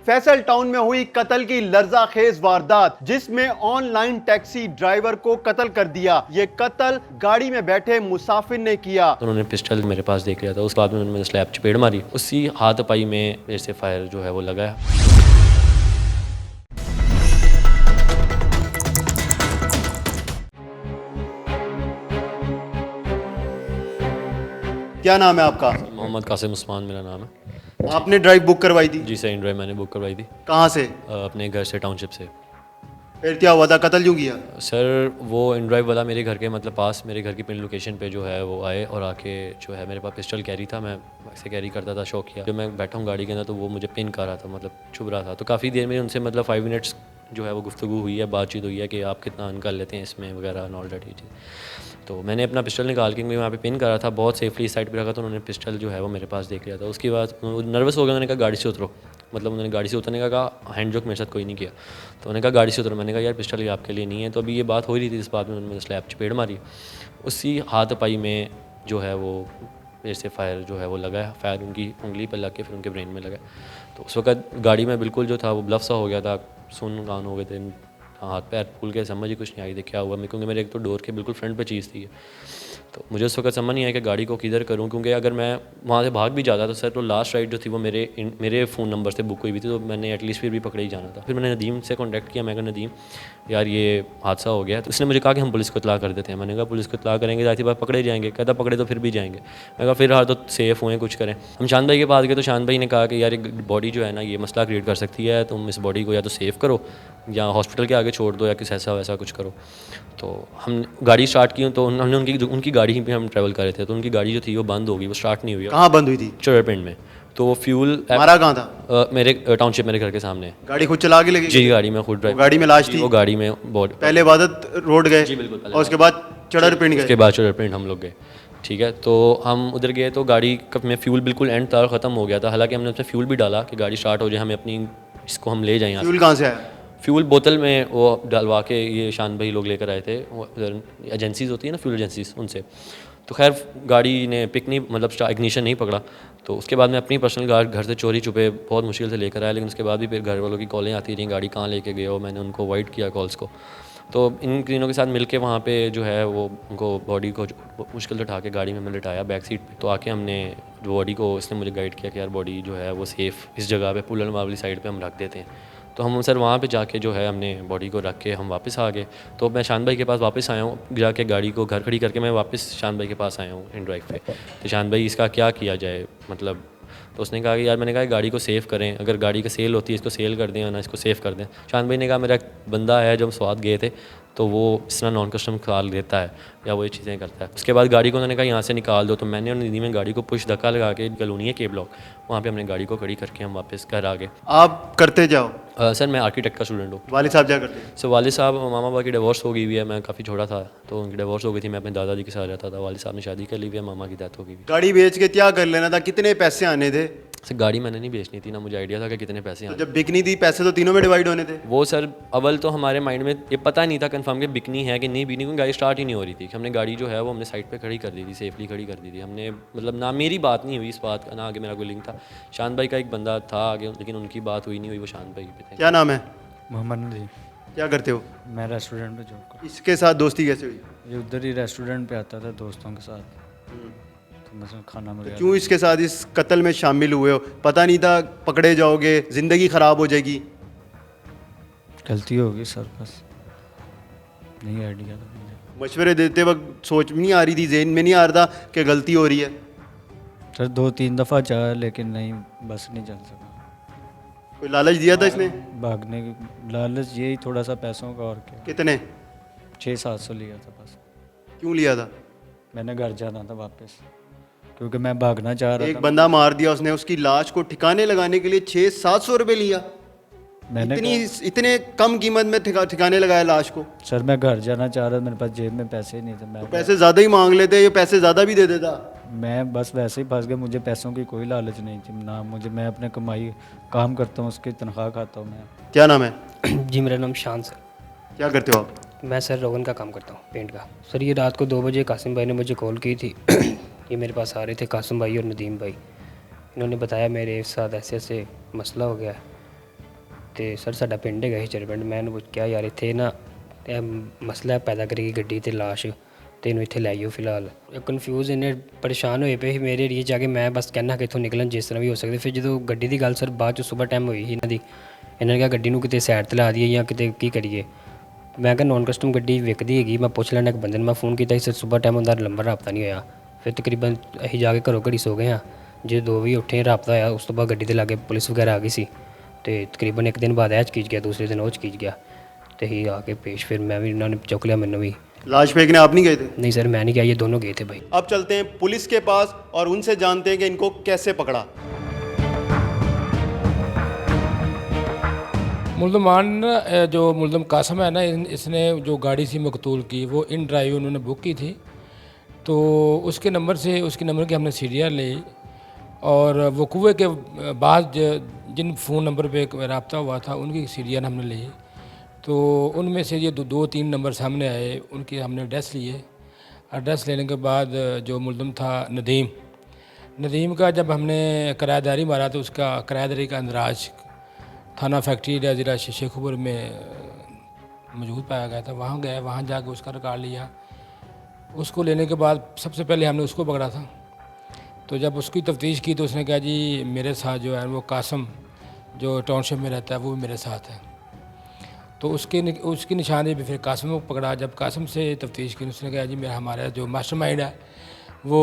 Faisal town में हुई कत्ल की लर्जाखेज वारदात, जिसमें ऑनलाइन टैक्सी ड्राइवर को कत्ल कर दिया। ये कत्ल गाड़ी में बैठे मुसाफिर ने किया। उन्होंने पिस्टल मेरे पास देख लिया था। उस बाद में उन्होंने स्लैब चपेड़ मारी, उसी हाथ पाई में मेरे से फायर जो है वो लगाया। क्या नाम है आपका? मोहम्मद कासिम उस्मान मेरा नाम है। आपने ड्राइव बुक करवाई थी? जी सर, इन ड्राइव मैंने बुक करवाई थी। कहाँ से? अपने घर से, टाउनशिप से। फिर क्या हुआ था? कत्ल क्यों किया? सर वो इन ड्राइव वाला मेरे घर के पास, मेरे घर की पिन लोकेशन पे जो है वो आए और आके जो है मेरे पास पिस्टल कैरी था, मैं ऐसे कैरी करता था, शौक किया। जब मैं बैठा हूँ गाड़ी के अंदर तो वो मुझे पिन कर रहा था, छुप रहा था। तो काफ़ी देर में उनसे 5 मिनट्स जो है वो गुफ्तगू हुई है, बातचीत हुई है कि आप कितना अर्न कर लेते हैं इसमें वगैरह नॉल डेट ये चीज़। तो मैंने अपना पिस्टल निकाल के वहाँ पे पिन करा था, बहुत सेफली इस साइड पे रखा, तो उन्होंने पिस्टल जो है वो मेरे पास देख लिया था। उसके बाद नर्वस हो गया, उन्होंने कहा गाड़ी से उतरो। उन्होंने गाड़ी से उतरने का कहा, हैंड जोक मेरे साथ कोई नहीं किया। तो उन्होंने कहा गाड़ी से उतरो। मैंने कहा यार पिस्टल ये आपके लिए नहीं है। तो अभी ये बात हो रही थी, इस बात में उन्होंने स्लैब चपेड़ मारी, उसी हाथ पाई में जो है वो मेरे से फायर जो है वो लगाया। फायर उनकी उंगली पर लग के फिर उनके ब्रेन में लगा। तो उस वक्त गाड़ी में बिल्कुल जो था वो ब्लफ सा हो गया था, सुन गान हो गए थे, हाथ पैर फूल के, समझ ही कुछ नहीं आई थी क्या हुआ। क्योंकि मेरे एक तो डोर के बिल्कुल फ्रंट पे चीज़ थी। तो मुझे उस वक्त समझ नहीं आया कि गाड़ी को किधर करूं, क्योंकि अगर मैं वहाँ से भाग भी जाता तो सर तो लास्ट राइड जो थी वो मेरे फ़ोन नंबर से बुक हुई हुई थी, तो मैंने एटलीस्ट फिर भी पकड़े ही जाना था। फिर मैंने नदीम से कॉन्टैक्ट किया। मैं कहा नदीम यार ये हादसा हो गया। तो उसने मुझे कहा कि हम पुलिस को इत्तला कर देते हैं। मैंने कहा पुलिस को इत्तला करेंगे जाती बात पकड़े जाएंगे। कहता पकड़े तो फिर भी जाएंगे। मैं कहा फिर हाँ तो सेफ़ हुए, कुछ करें। हम शान भाई के पास गए तो शान भाई ने कहा कि यार एक बॉडी जो है ना ये मसला क्रिएट कर सकती है, तुम इस बॉडी को या तो सेव करो या हॉस्पिटल के आगे छोड़ दो या किसी ऐसा वैसा कुछ करो। तो हम गाड़ी स्टार्ट की, तो हमने उनकी गाड़ी पे हम ट्रैवल कर रहे थे, तो उनकी गाड़ी जो थी वो बंद हो गई, वो स्टार्ट नहीं हुई। कहाँ बंद हुई थी? चोरपिंड में। तो वो फ्यूल हमारा कहाँ था? मेरे टाउनशिप, मेरे घर के सामने। गाड़ी खुद चला के लेके? जी गाड़ी में खुद ड्राइव। गाड़ी में लाश थी? वो गाड़ी में बहुत पहले इबादत रोड गए? जी बिल्कुल। और उसके बाद चड़रपिंड गए? उसके बाद चोरपिंड हम लोग गए। ठीक है, तो हम उधर गए तो गाड़ी में फ्यूल बिल्कुल एंड था, ख़त्म हो गया था। हालांकि हमने उसमें फ्यूल भी डाला कि गाड़ी स्टार्ट हो जाए, हमें अपनी इसको हम ले जाएँ। फ्यूल कहाँ से आया? फ्यूल बोतल में वो डलवा के ये शान भाई लोग लेकर आए थे, वो एजेंसीज़ होती है ना फ्यूल एजेंसीज़, उनसे। तो खैर गाड़ी ने पिक नहीं इग्निशन नहीं पकड़ा। तो उसके बाद मैं अपनी पर्सनल कार घर से चोरी छुपे बहुत मुश्किल से लेकर आया, लेकिन उसके बाद भी फिर घर वालों की कॉलें आती रहीं, गाड़ी कहाँ लेके गए हो। मैंने उनको अवॉइड किया कॉल्स को। तो इन तीनों के साथ मिलके वहाँ पे जो है वो उनको बॉडी को मुश्किल से उठा के गाड़ी में मैं लिटाया बैक सीट पे। तो आके हमने बॉडी को, इसने मुझे गाइड किया कि यार बॉडी जो है वो सेफ़ इस जगह पे पुलन वाली साइड पे हम रख देते हैं। तो हम सर वहाँ पे जाके जो है हमने बॉडी को रख के हम वापस आ गए। तो मैं शान भाई के पास वापस आया हूँ, जाके गाड़ी को घर खड़ी करके मैं वापस शान भाई के पास आया हूँ इन ड्राइव पे। तो शान भाई इसका क्या किया जाए तो उसने कहा कि यार, मैंने कहा गाड़ी को सेव करें, अगर गाड़ी का सेल होती है इसको सेल कर दें, ना इसको सेव कर दें। शान भाई ने कहा मेरा बंदा है, जब स्वाद गए थे तो वो इस तरह नॉन कस्टम ख्याल देता है या वो ये चीज़ें करता है। उसके बाद गाड़ी को उन्होंने कहा यहाँ से निकाल दो। तो मैंने और निधि में गाड़ी को पुश धक्का लगा के, कॉलोनी है के ब्लॉक, वहाँ पे हमने गाड़ी को खड़ी करके हम वापस घर आ गए। आप करते जाओ? सर मैं आर्किटेक्ट का स्टूडेंट हूँ। वालिद साहब क्या करते हैं? सर वालिद साहब, मामा बाबा की डिवोर्स हो गई हुई है, मैं काफ़ी छोटा था तो उनकी डिवोर्स हो गई थी, मैं अपने दादाजी के साथ रहता था। वालिद साहब ने शादी कर ली हुई है, मामा की डेथ हो गई। गाड़ी बेच के क्या कर लेना था? कितने पैसे आने थे? सर गाड़ी मैंने नहीं बेचनी थी ना, मुझे आइडिया था कि कितने पैसे तो जब बिकनी थी पैसे तो तीनों में डिवाइड होने थे। वो सर अव्वल तो हमारे माइंड में ये पता नहीं था कंफर्म कि बिकनी है कि नहीं बिकनी, क्योंकि गाड़ी स्टार्ट ही नहीं हो रही थी। हमने गाड़ी जो है वो हमने साइड पे खड़ी कर दी थी, सेफली खड़ी कर दी थी हमने। ना मेरी बात नहीं हुई इस बात का, ना आगे मेरा कोई लिंक था। शान भाई का एक बंदा था आगे, लेकिन उनकी बात हुई नहीं हुई, वो शान भाई पे थे। क्या नाम है? मोहम्मद नदीम। क्या करते हो? मैं रेस्टोरेंट पे जॉब करता इसके साथ दोस्ती कैसे हुई? हूँ। ये उधर ही रेस्टोरेंट पे आता था दोस्तों के साथ, तो मैं खाना तो वगैरह। क्यों इसके साथ इस कत्ल में शामिल हुए हो? पता नहीं था पकड़े जाओगे, जिंदगी खराब हो जाएगी? गलती होगी सर, बस नहीं आइडिया था मुझे। मशवरे देते वक्त सोच नहीं आ रही थी, जेहन में नहीं आ रहा था कि गलती हो रही है? सर 2-3 दफ़ा चाहा लेकिन नहीं, बस नहीं चल सका। कोई लालच दिया था इसने? भागने की लालच, यही थोड़ा सा पैसों का, और क्या। कितने? 600-700 लिया था बस। क्यों लिया था? मैंने घर जाना था वापस, क्योंकि मैं भागना चाह रहा एक था। बंदा मार दिया उसने, उसकी लाश को ठिकाने लगाने के लिए 600-700 रुपये लिया? मैंने इतने कम कीमत में ठिकाने लगाया लाश को? सर मैं घर जाना चाह रहा था, मेरे पास जेब में पैसे ही नहीं थे। मैं पैसे ज़्यादा ही मांग लेते, ये पैसे ज़्यादा भी दे देता। मैं बस वैसे ही फंस गया, मुझे पैसों की कोई लालच नहीं थी ना मुझे। मैं अपने कमाई काम करता हूँ, उसकी तनख्वाह खाता हूँ मैं। क्या नाम है? जी मेरा नाम शान सर। क्या करते हो आप? मैं सर रोगन का काम करता हूँ, पेंट का। सर ये रात को 2 बजे कासिम भाई ने मुझे कॉल की थी। ये मेरे पास आ रहे थे कासिम भाई और नदीम भाई। इन्होंने बताया मेरे साथ ऐसे ऐसे मसला हो गया है, ਤੇ ਸਰ ਸਾਡਾ ਪਿੰਡ ਹੈਗਾ ਹਿਚਰ ਪਿੰਡ। ਮੈਂ ਇਹਨੂੰ ਕਿਹਾ ਯਾਰ ਇੱਥੇ ਨਾ ਇਹ ਮਸਲਾ ਪੈਦਾ ਕਰੇਗੀ ਗੱਡੀ ਤੇ ਲਾਸ਼, ਤੇ ਇਹਨੂੰ ਇੱਥੇ ਲੈ ਆਇਓ ਫਿਲਹਾਲ। ਕਨਫਿਊਜ਼ ਇਹਨੇ ਪਰੇਸ਼ਾਨ ਹੋਏ ਪਏ ਸੀ ਮੇਰੇ ਏਰੀਏ 'ਚ ਆ ਕੇ। ਮੈਂ ਬਸ ਕਹਿਣਾ ਕਿ ਇੱਥੋਂ ਨਿਕਲਣ ਜਿਸ ਤਰ੍ਹਾਂ ਵੀ ਹੋ ਸਕਦੇ। ਫਿਰ ਜਦੋਂ ਗੱਡੀ ਦੀ ਗੱਲ ਸਰ ਬਾਅਦ 'ਚ ਸੁਬਾਹ ਟਾਈਮ ਹੋਈ ਸੀ ਇਹਨਾਂ ਨੇ ਕਿਹਾ ਗੱਡੀ ਨੂੰ ਕਿਤੇ ਸਾਈਡ 'ਤੇ ਲਾ ਦਈਏ ਜਾਂ ਕਿਤੇ ਕੀ ਕਰੀਏ। ਮੈਂ ਕਿਹਾ ਨੋਨ ਕਸਟਮ ਗੱਡੀ ਵਿਕਦੀ ਹੈਗੀ, ਮੈਂ ਪੁੱਛ ਲੈਣਾ ਇੱਕ ਬੰਦੇ ਨੂੰ। ਮੈਂ ਫ਼ੋਨ ਕੀਤਾ ਸੀ ਸਰ ਸੁਬਾਹ ਟਾਈਮ ਹੁੰਦਾ ਨੰਬਰ ਰਾਬਤਾ ਨਹੀਂ ਹੋਇਆ। ਫਿਰ ਤਕਰੀਬਨ ਅਸੀਂ ਜਾ ਕੇ ਘਰੋਂ ਘੜੀ ਸੋ ਗਏ ਹਾਂ। ਜੇ 2 ਵਜੇ ਉੱਠੇ ਰਾਬਤਾ ਹੋਇਆ, ਉਸ ਤੋਂ ਬਾਅਦ ਗੱਡੀ ਦੇ ਲਾਗੇ ਪੁਲਿਸ ਵਗੈਰਾ ਆ ਗਈ ਸੀ। ਤੇ ਤਕਰੀਬਨ ਇੱਕ ਦਿਨ ਬਾਅਦ ਇਹ ਚਕੀਜ ਗਿਆ, ਦੂਸਰੇ ਦਿਨ ਉਹ ਚਕੀਜ ਗਿਆ ਤੇ ਅਸੀਂ ਆ ਕੇ ਪੇਸ਼। ਫਿਰ मैं भी इन्होंने चुक लिया, मैंने भी। लाश फेंकने आप नहीं गए थे? नहीं सर मैं नहीं गया, ये दोनों गए थे भाई। अब चलते हैं पुलिस के पास और उनसे जानते हैं कि इनको कैसे पकड़ा। मुल्ज़मान जो मुल्ज़म कासम है ना, इसने जो गाड़ी सी मकतूल की वो इन ड्राइव उन्होंने बुक की थी, तो उसके नंबर से उसके नंबर की हमने सीरियल ली और वो कुएँ के बाद जिन फ़ोन नंबर पे रब्ता हुआ था उनकी सीरियल हमने ली। तो उनमें से ये 2-3 नंबर सामने आए, उनके हमने एड्रेस लिए। एड्रेस लेने के बाद जो मुल्ज़म था नदीम का जब हमने किराएदारी मारा तो उसका किराएदारी का अंदराज थाना फैक्ट्री ज़िला शेखपुर में मौजूद पाया गया था। वहाँ गए, वहाँ जाके उसका रिकॉर्ड लिया। उसको लेने के बाद सबसे पहले हमने उसको पकड़ा था। तो जब उसकी तफ्तीश की तो उसने कहा जी मेरे साथ जो है वो कासम जो टाउनशिप में रहता है वो भी मेरे साथ है। तो उसकी निशानी पे फिर कासम को पकड़ा। जब कासम से तफ्तीश की उसने कहा जी मेरा हमारा जो मास्टरमाइंड है वो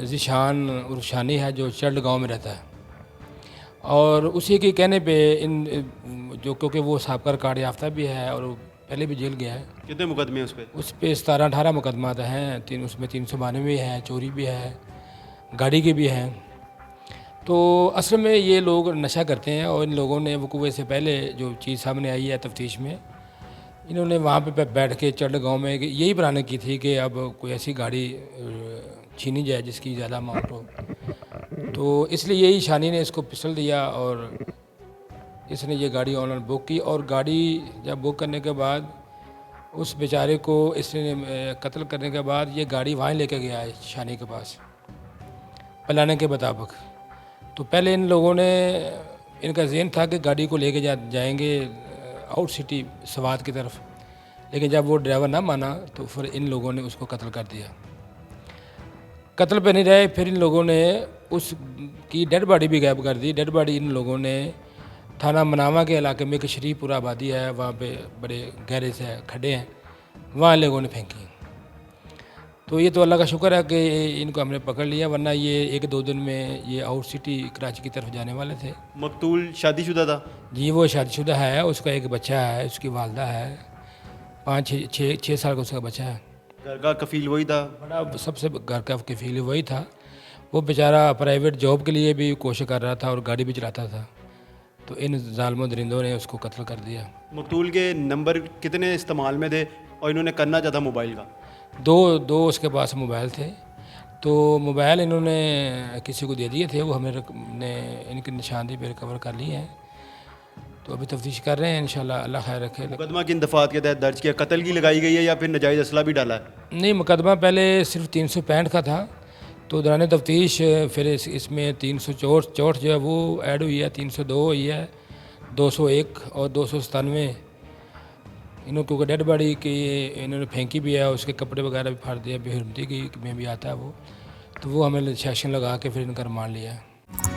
ज़ीशान उर्फ शानी है जो चल्ड गांव में रहता है। और उसी के कहने पे इन जो क्योंकि वो साहब का रिकॉर्ड याफ्ता भी है और पहले भी जेल गया है। कितने मुकदमे हैं उस पर? उस पर 17-18 मुकदमा हैं। उसमें 392 है, चोरी भी है, गाड़ी के भी हैं। तो असल में ये लोग नशा करते हैं और इन लोगों ने वकूए से पहले जो चीज़ सामने आई है तफ्तीश में, इन्होंने वहाँ पे बैठ के चढ़ गांव में यही प्लानिंग की थी कि अब कोई ऐसी गाड़ी छीनी जाए जिसकी ज़्यादा अमाउंट हो। तो इसलिए यही शानी ने इसको पिस्टल दिया और इसने ये गाड़ी ऑनलाइन बुक की। और गाड़ी जब बुक करने के बाद उस बेचारे को इसने कत्ल करने के बाद ये गाड़ी वहाँ लेके गया है शानी के पास प्लानिंग के मुताबिक। तो पहले इन लोगों ने इनका ज़हन था कि गाड़ी को लेके जाएंगे आउट सिटी सवात की तरफ, लेकिन जब वो ड्राइवर ना माना तो फिर इन लोगों ने उसको कत्ल कर दिया। कत्ल पे नहीं रहे, फिर इन लोगों ने उसकी डेड बॉडी भी गायब कर दी। डेड बॉडी इन लोगों ने थाना मनावा के इलाके में एक शरीफपुरा आबादी है, वहाँ पे बड़े गहरे से खड्डे हैं, वहाँ लोगों ने फेंकी। तो ये तो अल्लाह का शुक्र है कि इनको हमने पकड़ लिया, वरना ये 1-2 दिन में ये आउट सिटी कराची की तरफ जाने वाले थे। मकतूल शादीशुदा था? जी वो शादीशुदा है, उसका एक बच्चा है, उसकी वालदा है, 5-6 साल का उसका बच्चा है। घर का कफील वही था? बड़ा सबसे घर का कफील वही था। वो बेचारा प्राइवेट जॉब के लिए भी कोशिश कर रहा था और गाड़ी भी चलाता था। तो इन जालिम दरिंदों ने उसको कत्ल कर दिया। मकतूल के नंबर कितने इस्तेमाल में थे और इन्होंने करना चाहता मोबाइल का? दो उसके पास मोबाइल थे। तो मोबाइल इन्होंने किसी को दे दिए थे, वो हमने इनकी निशानदेही पे रिकवर कर लिए हैं। तो अभी तफ्तीश कर रहे हैं, इंशाल्लाह अल्लाह खैर रखे। मुकदमा किन दफ़ात के तहत दर्ज किया? कत्ल की लगाई गई है या फिर नाजायज़ असला भी डाला है? नहीं, मुकदमा पहले सिर्फ 365 का था, तो दौरान तफ्तीश फिर इसमें 364 जो है वो ऐड हुई है, 302 हुई है, 201 और 297 इन्होंने क्योंकि डेड बॉडी की इन्होंने फेंकी भी है, उसके कपड़े वगैरह भी फाड़ दिया, बेहरमती की में भी आता है वो। तो वो हमें सेक्शन लगा के फिर इनका रिमांड लिया है।